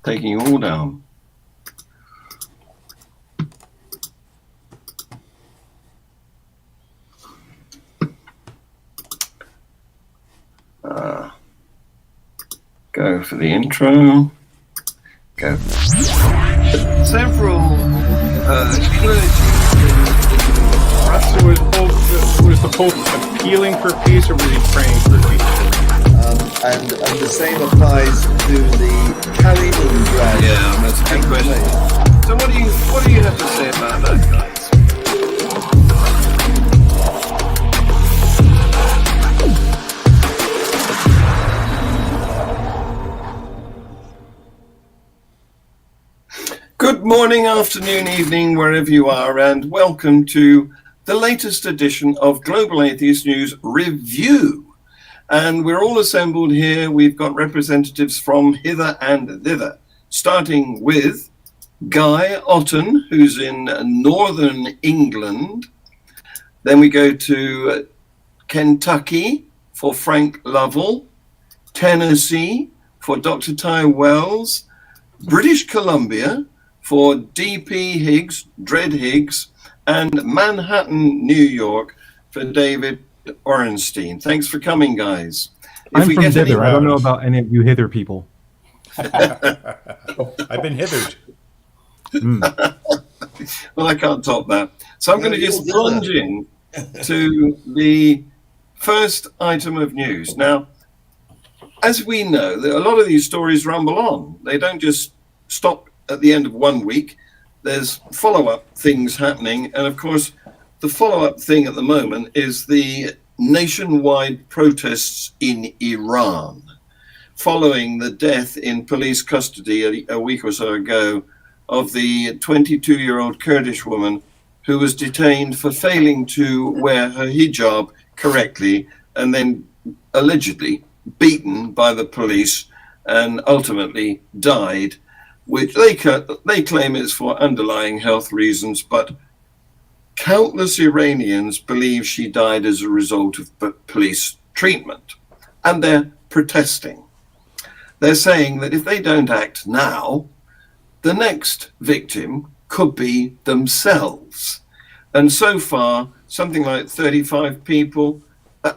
taking you all down. Go for the intro. Go. Several Russell was the Pope appealing for peace, or was he praying for peace? And the same applies to the Kaliningrad. Yeah, that's a good question. So what do you have to say about that, guys? Good morning, afternoon, evening, wherever you are, and welcome to the latest edition of Global Atheist News Review. And we're all assembled here. We've got representatives from hither and thither, starting with Guy Otten, who's in northern England. Then we go to Kentucky for Frank Lovell, Tennessee for Dr. Ty Wells, British Columbia for D.P. Higgs, Dred Higgs, and Manhattan, New York for David Orenstein. Thanks for coming, guys. I'm from thither. I don't know about any of you hither people. I've been hithered. Well, I can't top that. So I'm going to just plunge in to the first item of news. Now, as we know, a lot of these stories rumble on. They don't just stop at the end of 1 week. There's follow-up things happening. And of course, the follow-up thing at the moment is the nationwide protests in Iran, following the death in police custody a week or so ago of the 22-year-old Kurdish woman who was detained for failing to wear her hijab correctly and then allegedly beaten by the police and ultimately died, which they claim is for underlying health reasons, but countless Iranians believe she died as a result of police treatment, and they're protesting. They're saying that if they don't act now, the next victim could be themselves. And so far, something like 35 people,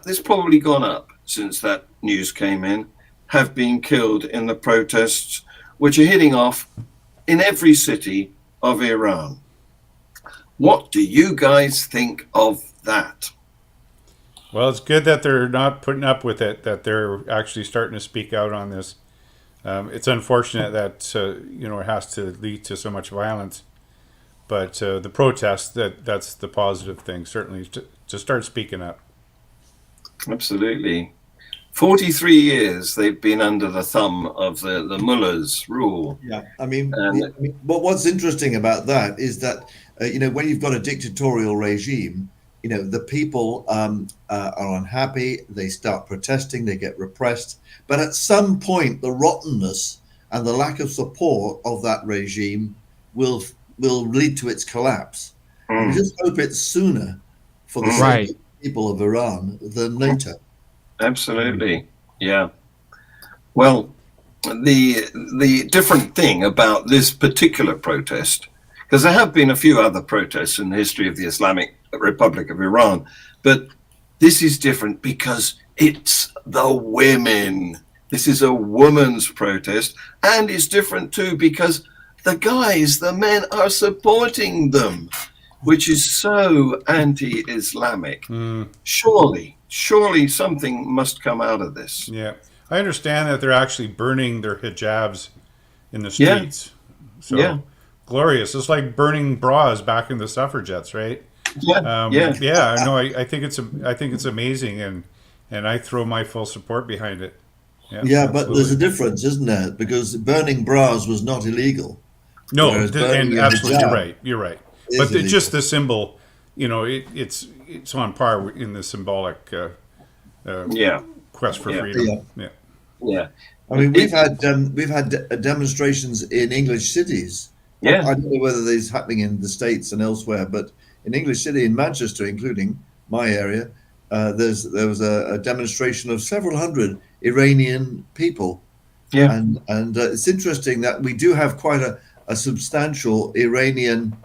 this probably gone up since that news came in, have been killed in the protests, which are hitting off in every city of Iran. What do you guys think of that? Well, it's good that they're not putting up with it, that they're actually starting to speak out on this. It's unfortunate that, it has to lead to so much violence. But the protest, that's the positive thing, certainly, to start speaking up. Absolutely. 43 years they've been under the thumb of the mullahs' rule. Yeah, but what's interesting about that is that, when you've got a dictatorial regime, the people are unhappy, they start protesting, they get repressed. But at some point, the rottenness and the lack of support of that regime will lead to its collapse. We just hope it's sooner for the people of Iran than later. Absolutely, yeah. Well, the different thing about this particular protest, because there have been a few other protests in the history of the Islamic Republic of Iran, but this is different because it's the women. This is a woman's protest, and it's different too because the men are supporting them, which is so anti-Islamic. Surely something must come out of this. Yeah. I understand that they're actually burning their hijabs in the streets. So glorious. It's like burning bras back in the suffragettes, right? I think it's amazing, and I throw my full support behind it. But there's a difference, isn't there? Because burning bras was not illegal. No, and absolutely, you're right. But just the symbol, it's on par in the symbolic quest for freedom. Yeah. I mean, we've had demonstrations in English cities. I don't know whether these happening in the States and elsewhere, but in English City, in Manchester, including my area, there was a demonstration of several hundred Iranian people Yeah. And it's interesting that we do have quite a substantial Iranian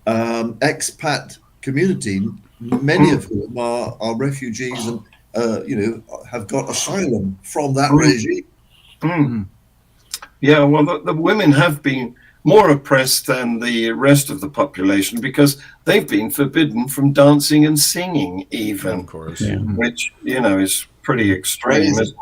expat community, many of whom are refugees and have got asylum from that regime. Yeah, well, the women have been more oppressed than the rest of the population because they've been forbidden from dancing and singing, even, Of course. which is pretty extreme. Crazy.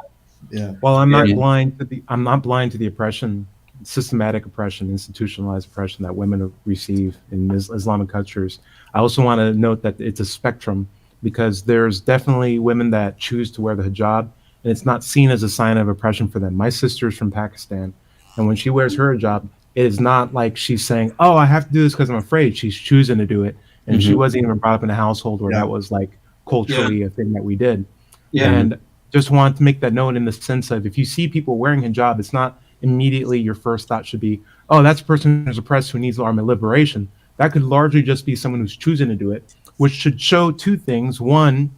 Yeah. Well, I'm not Yeah. blind to the oppression, systematic oppression, institutionalized oppression that women receive in Islamic cultures. I also want to note that it's a spectrum because there's definitely women that choose to wear the hijab, and it's not seen as a sign of oppression for them. My sister's from Pakistan, and when she wears her hijab, it is not like she's saying, "Oh, I have to do this because I'm afraid." She's choosing to do it, and she wasn't even brought up in a household where that was like culturally a thing that we did. Yeah. And just want to make that note in the sense of if you see people wearing hijab, it's not immediately your first thought should be, "Oh, that's a person who's oppressed who needs armed liberation." That could largely just be someone who's choosing to do it, which should show two things. One,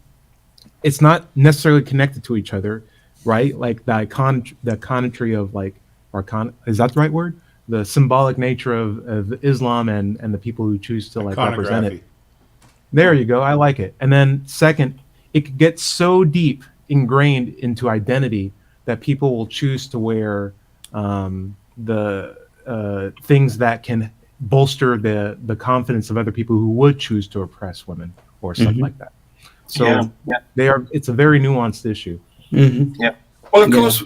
it's not necessarily connected to each other, right? Like the iconotry of is that the right word? The symbolic nature of Islam and the people who choose to like represent it. Iconography. There you go. I like it. And then second, it could get so deep ingrained into identity that people will choose to wear the things that can bolster the confidence of other people who would choose to oppress women or stuff like that. So it's a very nuanced issue. Yeah. Well, of course,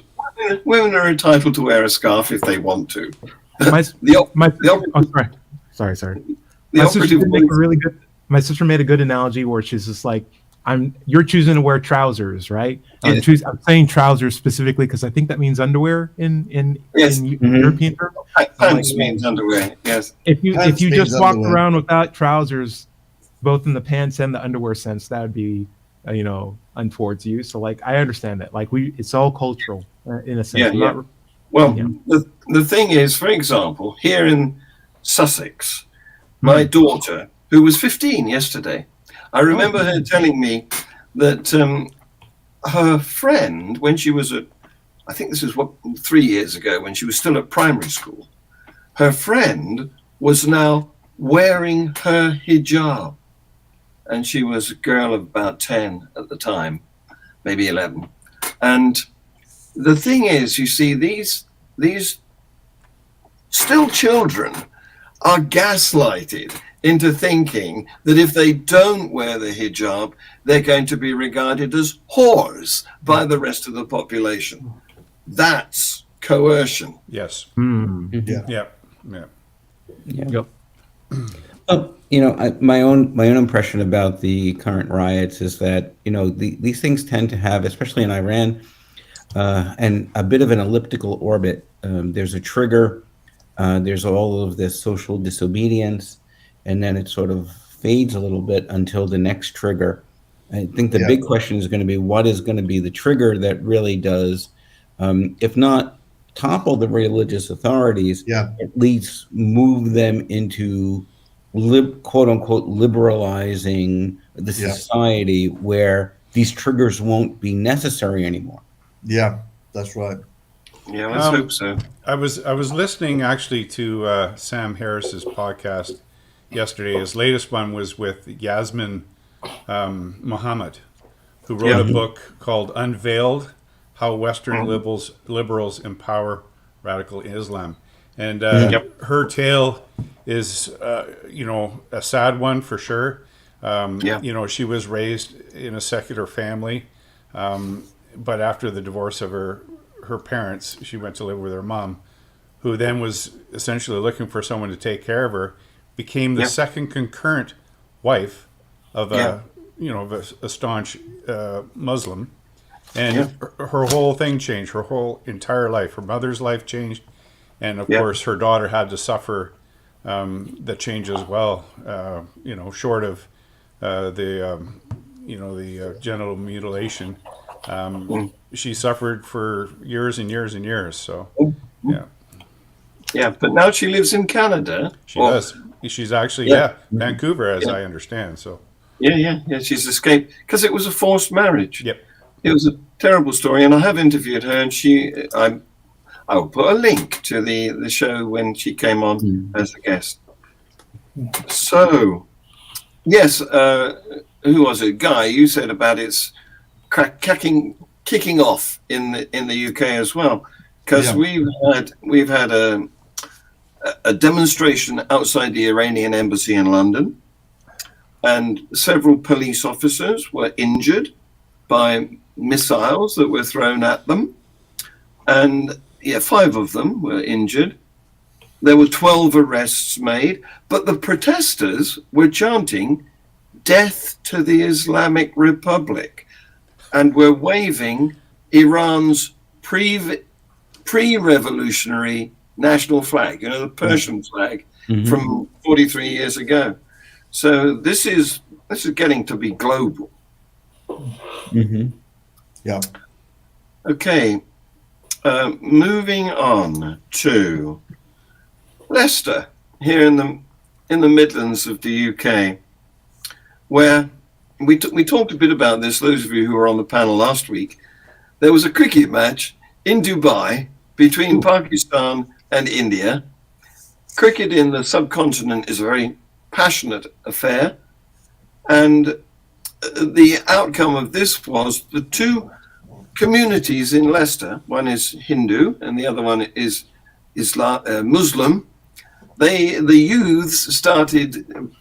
women are entitled to wear a scarf if they want to. Sorry. My sister made a good analogy where she's just like, you're choosing to wear trousers, right? I'm saying trousers specifically because I think that means underwear in European terms. Pants means underwear. Yes. If you just walked around without trousers, both in the pants and the underwear sense, that would be untoward to you. So like I understand that. Like it's all cultural in a sense. The thing is, for example, here in Sussex, my daughter, who was 15 yesterday, I remember her telling me that her friend, when she was I think this was 3 years ago, when she was still at primary school, her friend was now wearing her hijab. And she was a girl of about 10 at the time, maybe 11. And the thing is, you see, these still children are gaslighted into thinking that if they don't wear the hijab, they're going to be regarded as whores by the rest of the population. That's coercion. Yes. Yeah. Yep. My own impression about the current riots is that these things tend to have, especially in Iran, and a bit of an elliptical orbit. There's a trigger. There's all of this social disobedience, and then it sort of fades a little bit until the next trigger. I think the big question is going to be what is going to be the trigger that really does, if not topple the religious authorities, at least move them into quote unquote liberalizing the society where these triggers won't be necessary anymore. Yeah, that's right. Yeah, let's hope so. I was listening actually to Sam Harris's podcast yesterday. His latest one was with Yasmin Mohammed, who wrote a book called Unveiled: How Western Liberals Empower Radical Islam. And her tale is, a sad one for sure. She was raised in a secular family, but after the divorce of her parents, she went to live with her mom, who then was essentially looking for someone to take care of her, became the second concurrent wife of a staunch Muslim, and her whole thing changed. Her whole entire life, her mother's life changed. And of course, her daughter had to suffer the change as well. Short of the genital mutilation, she suffered for years and years and years. So, but now she lives in Canada. She does. She's actually Vancouver, as I understand. So, she's escaped because it was a forced marriage. Yep, it was a terrible story, and I have interviewed her, and I'll put a link to the show when she came on as a guest. So, yes, who was it? Guy, you said about its kicking off in the UK as well, because we've had a demonstration outside the Iranian embassy in London, and several police officers were injured by missiles that were thrown at them, and 5 of them were injured. There were 12 arrests made, but the protesters were chanting "Death to the Islamic Republic" and were waving Iran's pre-revolutionary national flag, the Persian flag from 43 years ago. So this is getting to be global. Yeah. Okay. Moving on to Leicester, here in the Midlands of the UK, where we talked a bit about this. Those of you who were on the panel last week, there was a cricket match in Dubai between Pakistan and India. Cricket in the subcontinent is a very passionate affair, and the outcome of this was the 2 communities in Leicester, one is Hindu and the other one is Muslim. The youths started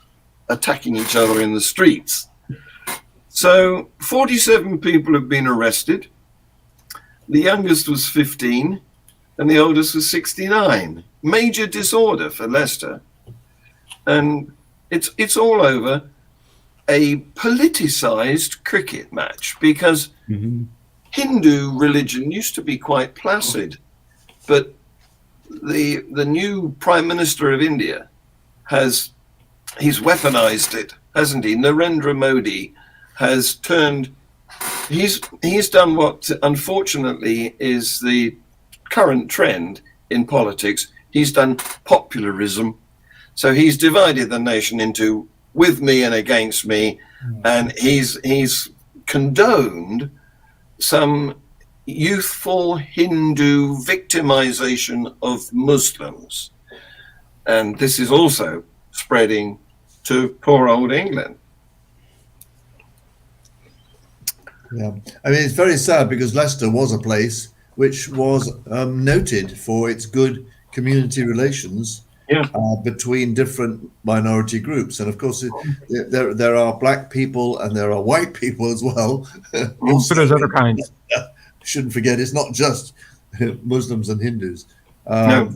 attacking each other in the streets. So 47 people have been arrested. The youngest was 15 and the oldest was 69. Major disorder for Leicester. And it's all over a politicized cricket match, because Hindu religion used to be quite placid, but the new Prime Minister of India he's weaponized it, hasn't he? Narendra Modi has he's done what unfortunately is the current trend in politics. He's done popularism. So he's divided the nation into with me and against me, and he's condoned some youthful Hindu victimization of Muslims. And this is also spreading to poor old England. Yeah, I mean, it's very sad because Leicester was a place which was noted for its good community relations between different minority groups. And of course, there are black people and there are white people as well. Also, there's other kinds. Shouldn't forget, it's not just Muslims and Hindus. No.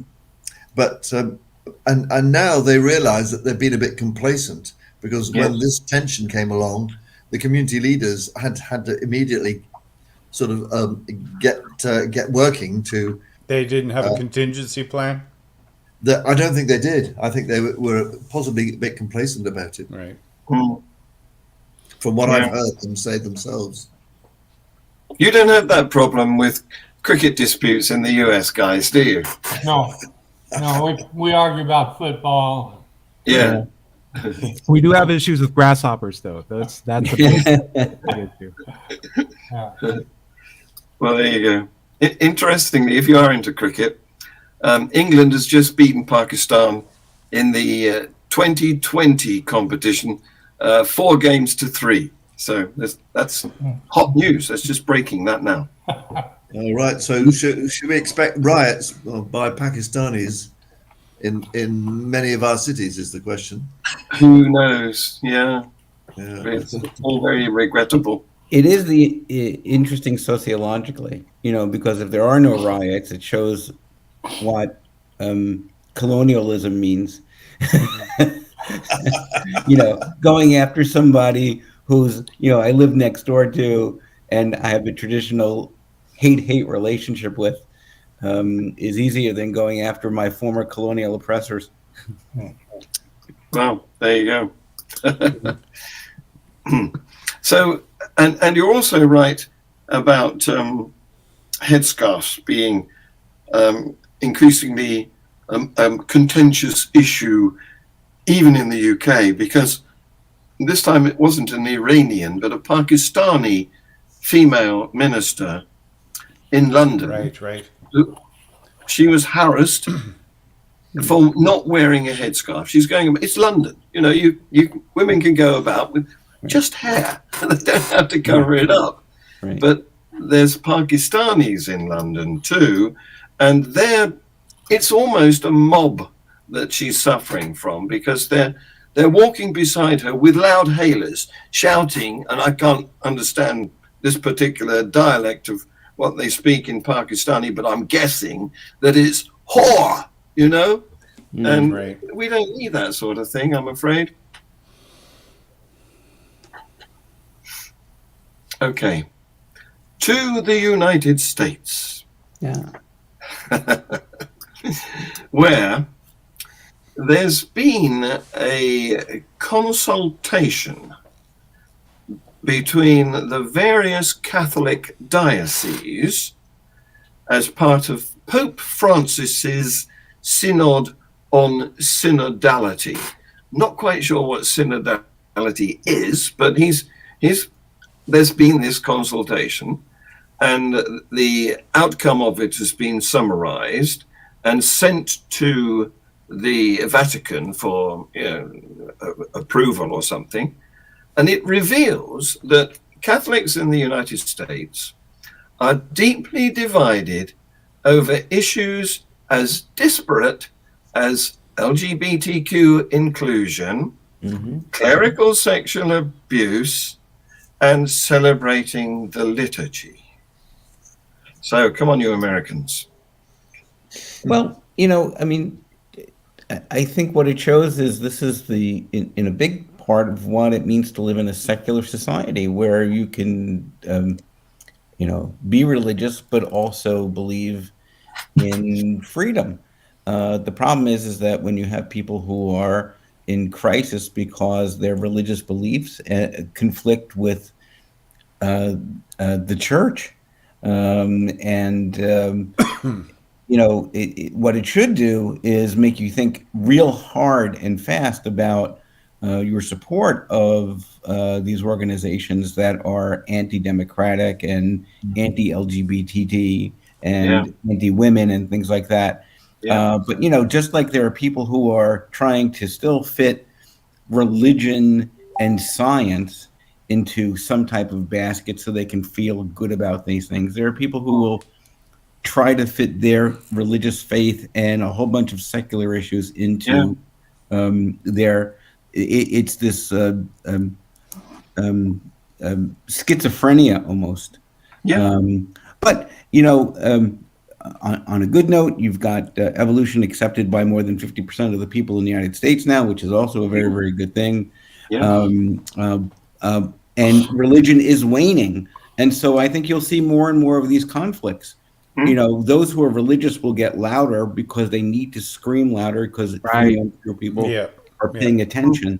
But and now they realize that they've been a bit complacent, because when this tension came along, the community leaders had to immediately sort of get working to. They didn't have a contingency plan? I don't think they did. I think they were possibly a bit complacent about it. Right. From what I've heard them say themselves. You don't have that problem with cricket disputes in the US, guys, do you? No, we argue about football. Yeah. We do have issues with grasshoppers, though. That's a big issue. Well, there you go. Interestingly, if you are into cricket, England has just beaten Pakistan in the 2020 competition, 4 games to 3. So that's hot news. That's just breaking that now. All right. So should we expect riots by Pakistanis in many of our cities? Is the question. Who knows? Yeah. It's all very regrettable. It is interesting sociologically, because if there are no riots, it shows what colonialism means. Going after somebody who's, I live next door to, and I have a traditional hate relationship with, is easier than going after my former colonial oppressors. Well, there you go. So, and you're also right about headscarves being increasingly a contentious issue, even in the UK, because this time it wasn't an Iranian, but a Pakistani female minister in London. Right. she was harassed for not wearing a headscarf. She's going, it's London. You know, you women can go about with just hair. They don't have to cover it up. Right. But there's Pakistanis in London too, and it's almost a mob that she's suffering from, because they're walking beside her with loud hailers, shouting, and I can't understand this particular dialect of what they speak in Pakistani, but I'm guessing that it's whore, you know? And right. we don't need that sort of thing, I'm afraid. Okay. To the United States, Yeah. where there's been a consultation between the various Catholic dioceses as part of Pope Francis's Synod on Synodality. Not quite sure what synodality is, but there's been this consultation, and the outcome of it has been summarized and sent to the Vatican for approval or something. And it reveals that Catholics in the United States are deeply divided over issues as disparate as LGBTQ inclusion, clerical sexual abuse, and celebrating the liturgy. So come on, you Americans. Well, I mean, I think what it shows is this is in a big part of what it means to live in a secular society, where you can, be religious, but also believe in freedom. The problem is that when you have people who are in crisis because their religious beliefs conflict with the church, what it should do is make you think real hard and fast about your support of these organizations that are anti-democratic and anti-LGBT and anti-women and things like that. But just like there are people who are trying to still fit religion and science into some type of basket so they can feel good about these things, there are people who will try to fit their religious faith and a whole bunch of secular issues into it's this schizophrenia almost. But on a good note, you've got evolution accepted by more than 50% of the people in the United States now, which is also a very, very good thing. And religion is waning, and so I think you'll see more and more of these conflicts. Those who are religious will get louder because they need to scream louder because people are paying attention.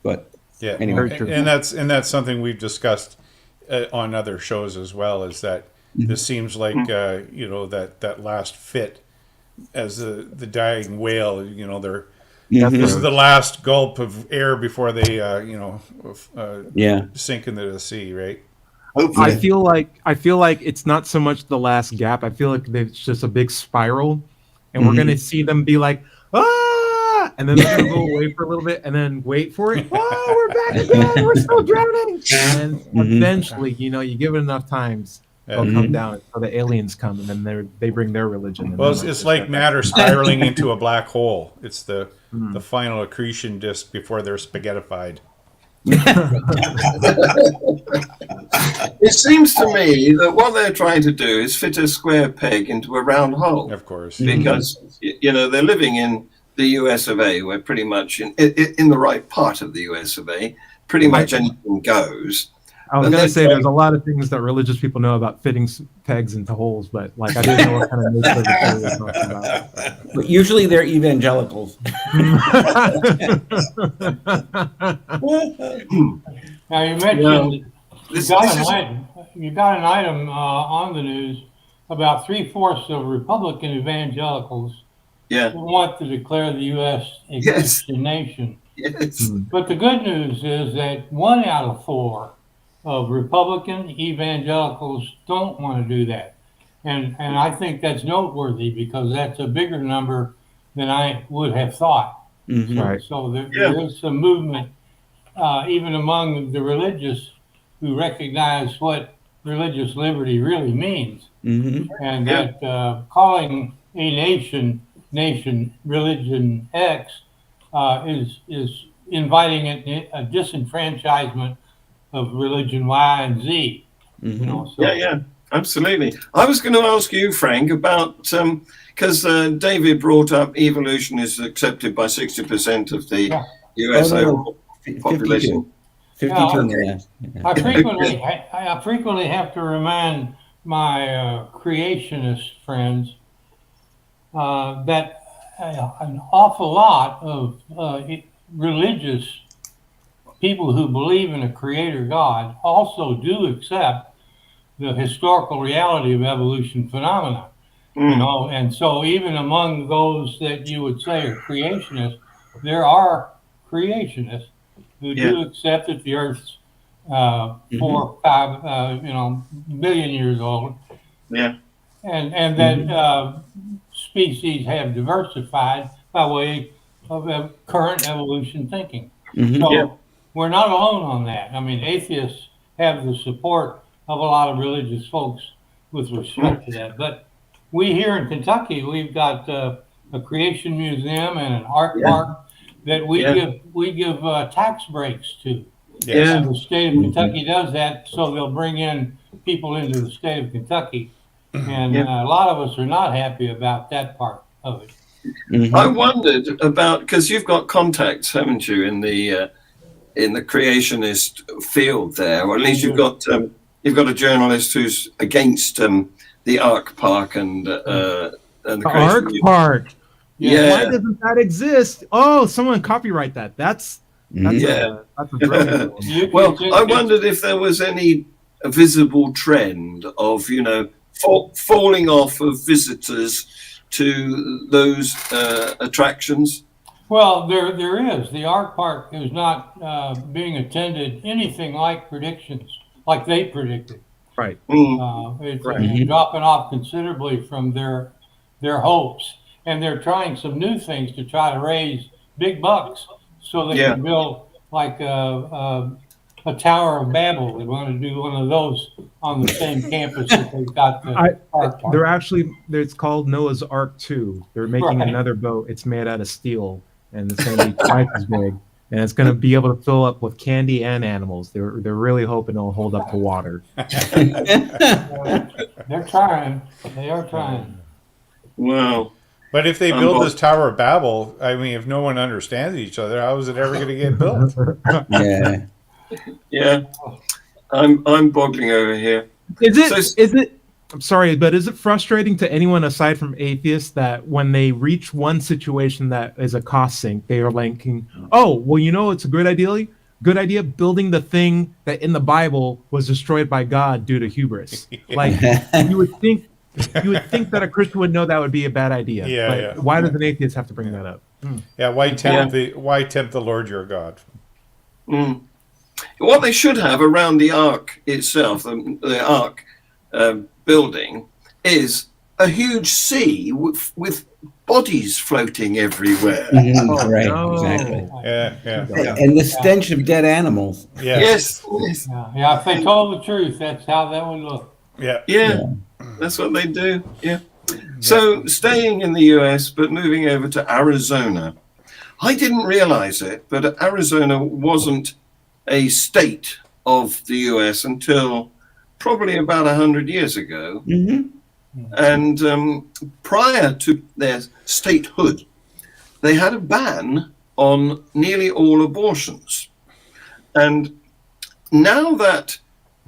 But anyway, and that's something we've discussed on other shows as well. Is that this seems like that last fit as the dying whale. They're this is the last gulp of air before they sink into the sea, right? Hopefully. I feel like it's not so much the last gap. I feel like it's just a big spiral, and we're gonna see them be like, ah, and then they're gonna go away for a little bit, and then wait for it. Oh, we're back again. We're still drowning. And eventually, you give it enough times, they'll come down. So the aliens come, and then they bring their religion. And well, it's like matter spiraling into a black hole. It's the final accretion disk before they're spaghettified. It seems to me that what they're trying to do is fit a square peg into a round hole. Of course. Because, they're living in the US of A, where pretty much in the right part of the US of A, pretty much anything goes. I was going to say there's a lot of things that religious people know about fitting pegs into holes, but I didn't know what kind of nature of the thing we're talking about. But usually they're evangelicals. Now you mentioned you got an item on the news about 3/4 of Republican evangelicals who want to declare the U.S. a Christian nation. Yes. But the good news is that 1 out of 4 of Republican evangelicals don't want to do that. And I think that's noteworthy because that's a bigger number than I would have thought. Mhm. Right. So there is some movement, even among the religious, who recognize what religious liberty really means, Mhm. and that calling a nation religion X is inviting a disenfranchisement of religion Y and Z. You know, so Yeah, absolutely. I was going to ask you, Frank, about because David brought up evolution is accepted by 60% of the U.S. Oh, no, no. overall population. 52 in the okay. last. Yeah. I frequently have to remind my creationist friends that an awful lot of religious people who believe in a creator God also do accept the historical reality of evolution phenomena. You know, and so even among those that you would say are creationists, there are creationists who do accept that the Earth's 4 or 5 million years old. Yeah. And that species have diversified by way of current evolution thinking. So we're not alone on that. I mean, atheists have the support of a lot of religious folks with respect to that. But we here in Kentucky, we've got a creation museum and an art park that we give tax breaks to. And the state of Kentucky does that, so they'll bring in people into the state of Kentucky. And a lot of us are not happy about that part of it. I wondered about, because you've got contacts, haven't you, in the creationist field there, or at least you've got a journalist who's against the Ark Park and the Ark Park. Yeah. Why doesn't that exist? Oh, someone copyright that. That's a brilliant one. Well, I wondered if there was any visible trend of, you know, falling off of visitors to those attractions. Well, there is. The Ark Park is not being attended anything like predictions, like they predicted. Right. It's dropping off considerably from their hopes, and they're trying some new things to try to raise big bucks so they can build like a Tower of Babel. They want to do one of those on the same campus that they've got the Ark Park. They're actually, it's called Noah's Ark 2. They're making another boat. It's made out of steel, and it's going to be twice as big. And it's going to be able to fill up with candy and animals. They're really hoping it'll hold up to water. They're trying. They are trying. Wow. But if they build this Tower of Babel, I mean, if no one understands each other, how is it ever going to get built? Yeah. I'm boggling over here. Is it? I'm sorry, but is it frustrating to anyone aside from atheists that when they reach one situation that is a cost sink, they are thinking, "Oh, well, you know, it's a good idea building the thing that in the Bible was destroyed by God due to hubris." Like you would think that a Christian would know that would be a bad idea. Why does an atheist have to bring that up? Yeah, why tempt the Lord your God? What they should have around the Ark itself, the Ark building, is a huge sea with bodies floating everywhere. Right, exactly. Yeah. And the stench of dead animals. Yes. Yeah, if they told the truth, that's how that would look. Yeah. That's what they do. Yeah. So staying in the US, but moving over to Arizona. I didn't realize it, but Arizona wasn't a state of the US until probably about 100 years ago. And prior to their statehood, they had a ban on nearly all abortions. And now that,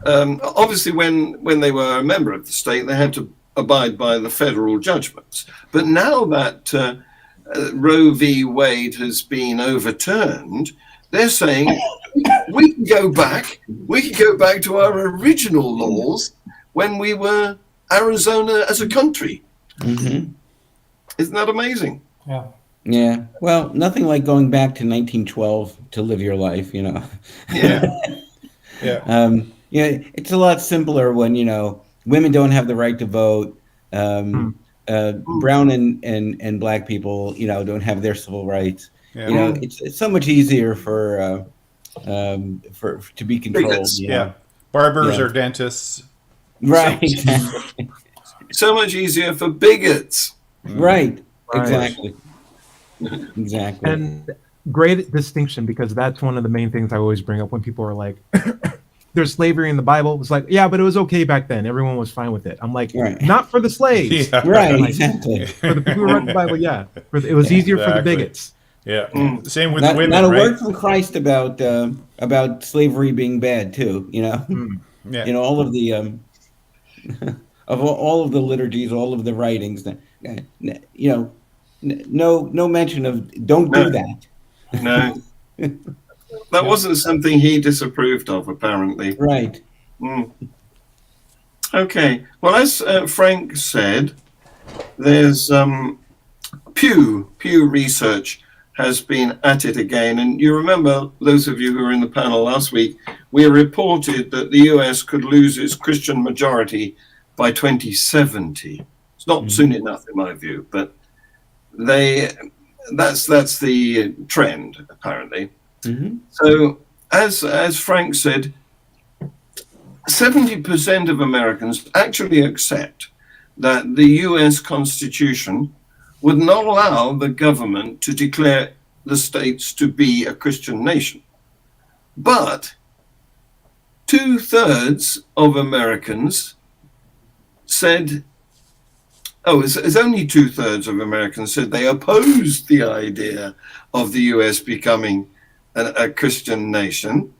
obviously when they were a member of the state, they had to abide by the federal judgments. But now that Roe v. Wade has been overturned, they're saying we can go back to our original laws when we were Arizona as a country. Isn't that amazing? Yeah. Well, nothing like going back to 1912 to live your life, you know. It's a lot simpler when, you know, women don't have the right to vote. Brown and black people, don't have their civil rights. Yeah. It's so much easier for to be controlled. Yeah. Barbers or dentists. Right. So much easier for bigots. Right. Exactly. Exactly. And great distinction, because that's one of the main things I always bring up when people are like, there's slavery in the Bible. It's like, yeah, but it was okay back then. Everyone was fine with it. I'm like, not for the slaves. Yeah. Right. Like, Exactly. for the people who read the Bible, yeah. It was easier for the bigots. Yeah. Same with Not, women, not a right? word from Christ about slavery being bad too. Yeah. All of the of all of the liturgies, all of the writings. No mention of don't do that. No. That wasn't something he disapproved of, apparently. Right. Okay. Well, as Frank said, there's Pew Research has been at it again. And you remember, those of you who were in the panel last week, we reported that the US could lose its Christian majority by 2070. It's not soon enough, in my view, but that's the trend, apparently. So, as Frank said, 70% of Americans actually accept that the US Constitution would not allow the government to declare the states to be a Christian nation. But 2/3 of Americans said, it's only 2/3 of Americans said they opposed the idea of the US becoming a Christian nation.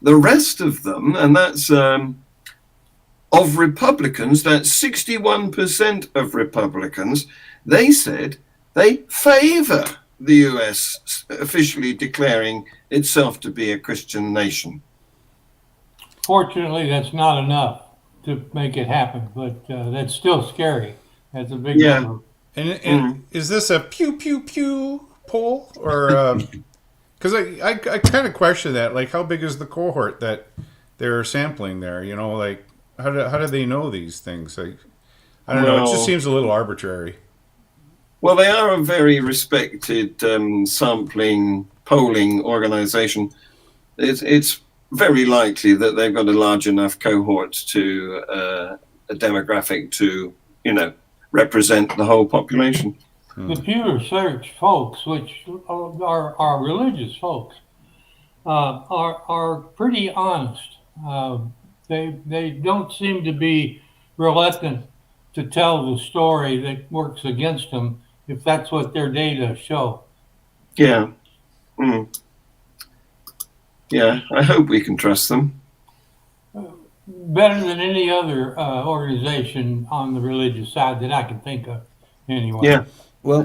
The rest of them, and that's of Republicans, that's 61% of Republicans, they said they favor the US officially declaring itself to be a Christian nation. Fortunately, that's not enough to make it happen, but that's still scary. That's a big number. And is this a pew, pew, pew poll? Or because I kind of question that. Like, how big is the cohort that they're sampling there? Like, how do they know these things? Like, I don't know. It just seems a little arbitrary. Well, they are a very respected polling organization. It's very likely that they've got a large enough cohort to a demographic to, represent the whole population. The Pew Research folks, which are religious folks, are pretty honest. They don't seem to be reluctant to tell the story that works against them if that's what their data show. Yeah. Yeah, I hope we can trust them. Better than any other organization on the religious side that I can think of, anyway. Yeah. Well,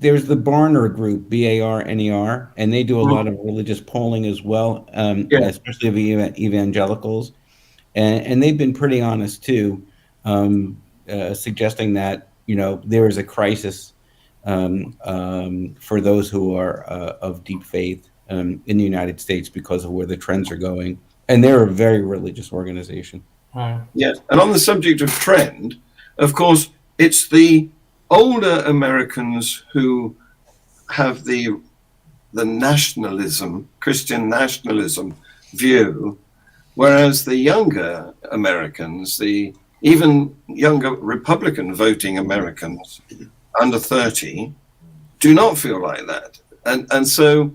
there's the Barner group, BARNER, and they do a lot of religious polling as well, especially of evangelicals. And they've been pretty honest, too, suggesting that, there is a crisis for those who are of deep faith in the United States because of where the trends are going. And they're a very religious organization. Right. Yes. And on the subject of trend, of course, it's the older Americans who have the nationalism, Christian nationalism view, whereas the younger Americans, the even younger Republican voting Americans under 30 do not feel like that. And so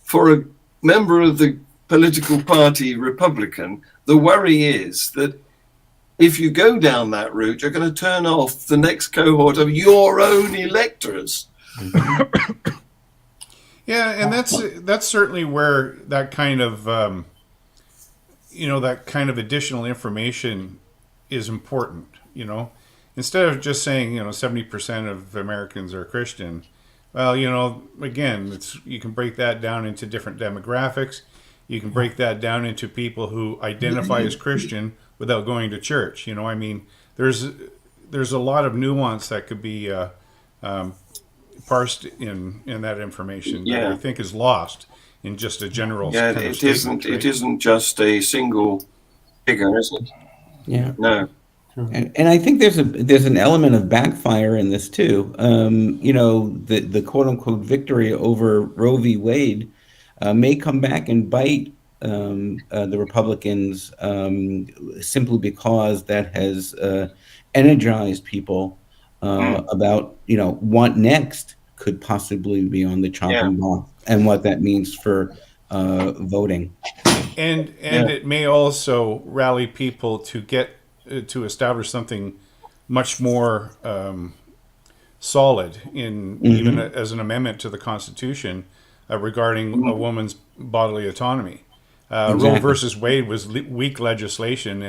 for a member of the political party Republican, the worry is that if you go down that route, you're going to turn off the next cohort of your own electors. Yeah, and that's certainly where that kind of that kind of additional information is important. Instead of just saying 70% of Americans are Christian. Well, again, you can break that down into different demographics. You can break that down into people who identify as Christian without going to church. There's a lot of nuance that could be parsed in that information that I think is lost in just a general. Yeah, it isn't. Right? It isn't just a single figure, is it? Yeah. No. And I think there's an element of backfire in this too. The quote unquote victory over Roe v. Wade may come back and bite the Republicans simply because that has energized people about what next could possibly be on the chopping block and what that means for voting. And it may also rally people to get to establish something much more solid in even as an amendment to the Constitution regarding a woman's bodily autonomy. Exactly. Roe versus Wade was weak legislation,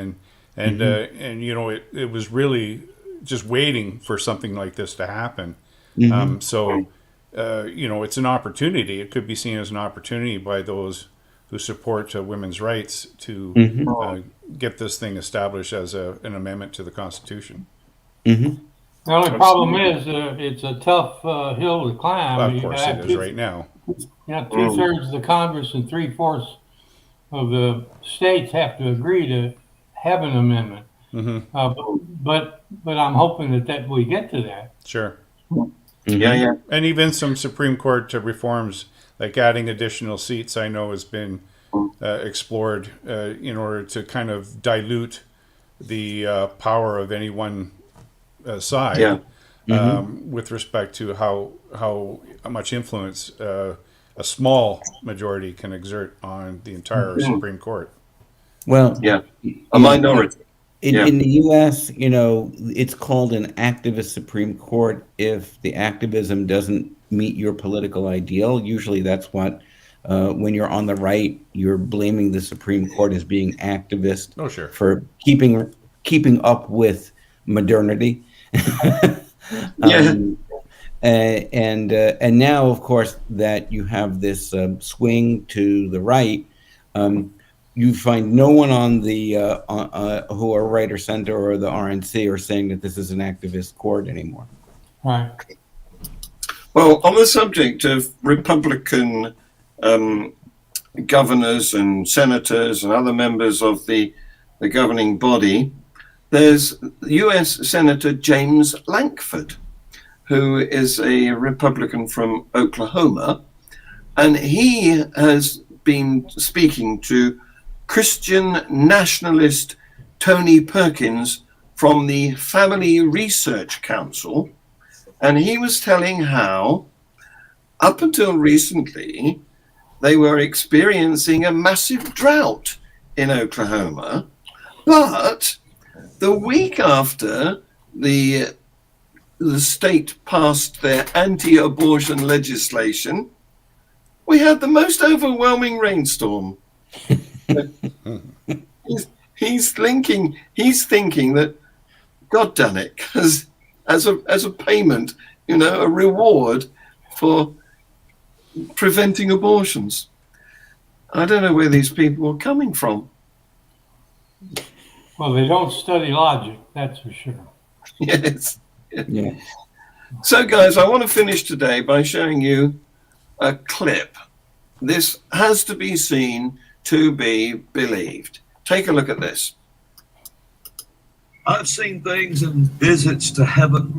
and it was really just waiting for something like this to happen. So it's an opportunity. It could be seen as an opportunity by those who support women's rights to get this thing established as an amendment to the Constitution. The only problem is it's a tough hill to climb. Of course it is right now. 2/3 of the Congress and 3/4 of the states have to agree to have an amendment. But I'm hoping that we get to that. Sure. Yeah. And even some Supreme Court reforms, like adding additional seats, I know has been explored in order to kind of dilute the power of any one side with respect to how much influence a small majority can exert on the entire Supreme Court. Well, a minority. In the U.S., it's called an activist Supreme Court if the activism doesn't meet your political ideal. Usually that's what, when you're on the right, you're blaming the Supreme Court as being activist for keeping up with modernity. And now, of course, that you have this swing to the right, you find no one on the who are right or center or the RNC are saying that this is an activist court anymore. Right. Well, on the subject of Republican governors and senators and other members of the governing body, there's U.S. Senator James Lankford, who is a Republican from Oklahoma, and he has been speaking to Christian nationalist Tony Perkins from the Family Research Council, and he was telling how, up until recently, they were experiencing a massive drought in Oklahoma, but the week after the state passed their anti-abortion legislation, we had the most overwhelming rainstorm. He's thinking that, God damn it, because as a payment, a reward for preventing abortions. I don't know where these people are coming from. Well, they don't study logic, that's for sure. Yes. Yeah. So, guys, I want to finish today by showing you a clip. This has to be seen to be believed. Take a look at this. I've seen things in visits to heaven.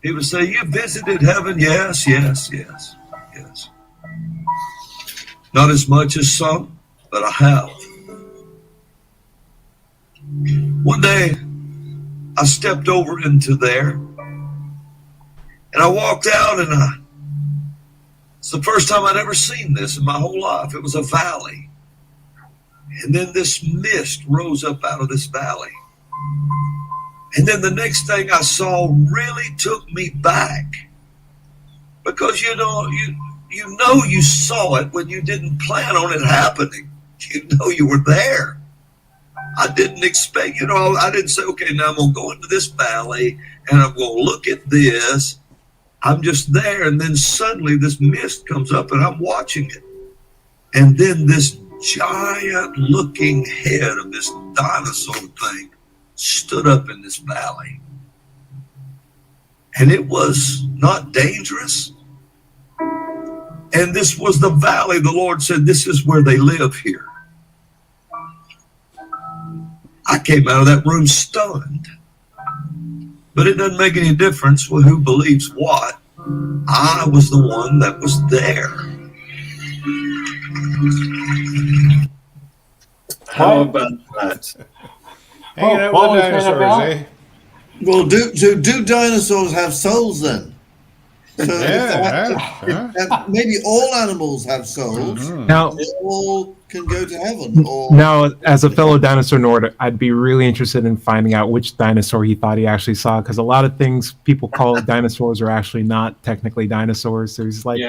People say, "You visited heaven?" Yes, yes, yes, yes. Not as much as some, but I have. One day, I stepped over into there, and I walked out, and it's the first time I'd ever seen this in my whole life. It was a valley. And then this mist rose up out of this valley. And then the next thing I saw really took me back. Because, you saw it when you didn't plan on it happening. You were there. I didn't expect, I didn't say, okay, now I'm going to go into this valley and I'm going to look at this. I'm just there. And then suddenly this mist comes up and I'm watching it. And then this giant looking head of this dinosaur thing stood up in this valley. And it was not dangerous. And this was the valley. The Lord said, this is where they live here. I came out of that room stunned. But it doesn't make any difference who believes what. I was the one that was there. How about that? Hanging out what with was that dinosaurs, about? eh? Well, do dinosaurs have souls then? So maybe all animals have souls. Now, They all can go to heaven. Or now, as a fellow dinosaur nerd, I'd be really interested in finding out which dinosaur he thought he actually saw, because a lot of things people call dinosaurs are actually not technically dinosaurs. So he's like,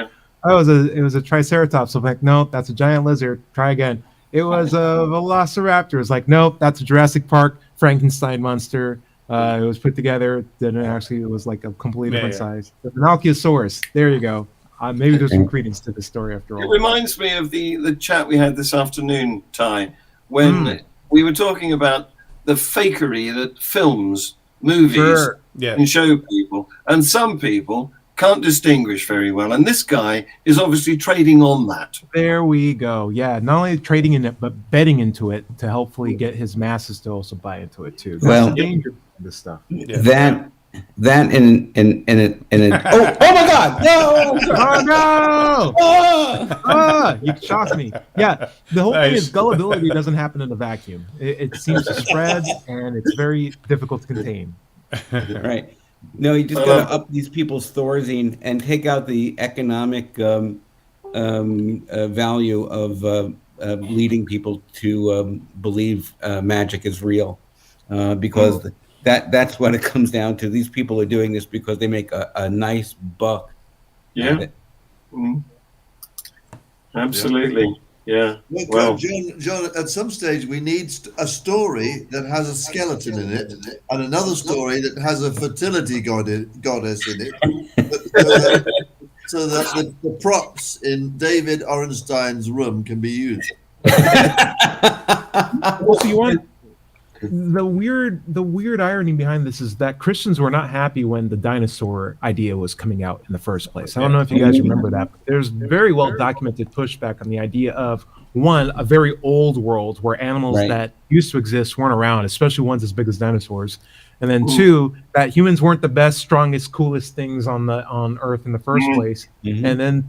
oh, it was a triceratops. I'm like, no, that's a giant lizard. Try again. It was a velociraptor. It's like, nope, that's a Jurassic Park Frankenstein monster. It was put together. Then it was like a completely different size. The Pinocchiosaurus. There you go. Maybe there's some credence to the story after all. It reminds me of the chat we had this afternoon, Ty, when we were talking about the fakery that films, movies, can show people. And some people can't distinguish very well. And this guy is obviously trading on that. There we go. Yeah, not only trading in it, but betting into it to hopefully get his masses to also buy into it too. That's the danger of this stuff. That in oh my God, no! Oh no! You shocked me. Yeah, the whole thing is gullibility doesn't happen in a vacuum. It seems to spread, and it's very difficult to contain. Right. No, you just got to up these people's thorazine and take out the economic value of leading people to believe magic is real, because that's what it comes down to. These people are doing this because they make a nice buck. Yeah. Absolutely. Yeah. Look, John, at some stage we need a story that has a skeleton in it, and another story that has a fertility goddess in it, so that the props in David Orenstein's room can be used. Well, so you want the weird irony behind this is that Christians were not happy when the dinosaur idea was coming out in the first place. I don't know if you guys remember that, but there's very well documented pushback on the idea of, one, a very old world where animals that used to exist weren't around, especially ones as big as dinosaurs, and then two, that humans weren't the best, strongest, coolest things on Earth in the first place, and then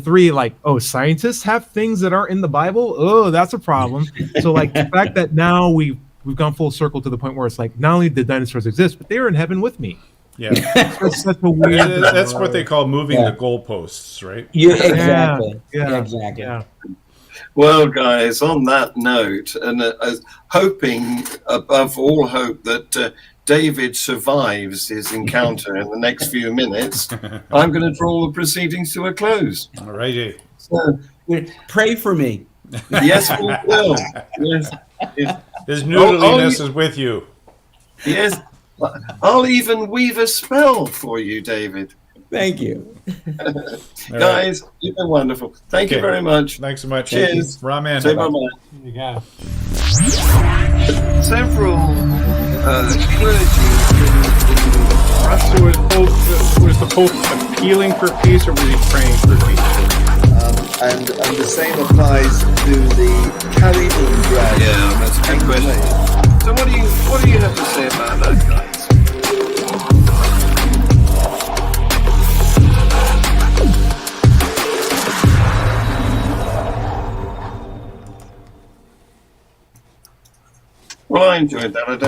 three, like, oh, scientists have things that aren't in the Bible. Oh, that's a problem. So like the fact that now we've gone full circle to the point where it's like, not only did dinosaurs exist, but they were in heaven with me. Yeah. That's what they call moving the goalposts, right? Yeah, exactly. Yeah, exactly. Yeah. Well, guys, on that note, and hoping above all hope that David survives his encounter in the next few minutes, I'm going to draw the proceedings to a close. All righty. So, pray for me. Yes, we will. Yes. His noodliness is with you. Yes. I'll even weave a spell for you, David. Thank you. Guys, you've been wonderful. Thank you very much. Thanks so much. Cheers. Ramen. Say bye-bye. You got it. Several clergy So was the Pope appealing for peace, or was he praying for peace? And the same applies to the Kaliningrad. Yeah, that's a good question. So what do you have to say about that, guys? Well, I enjoyed that. I don't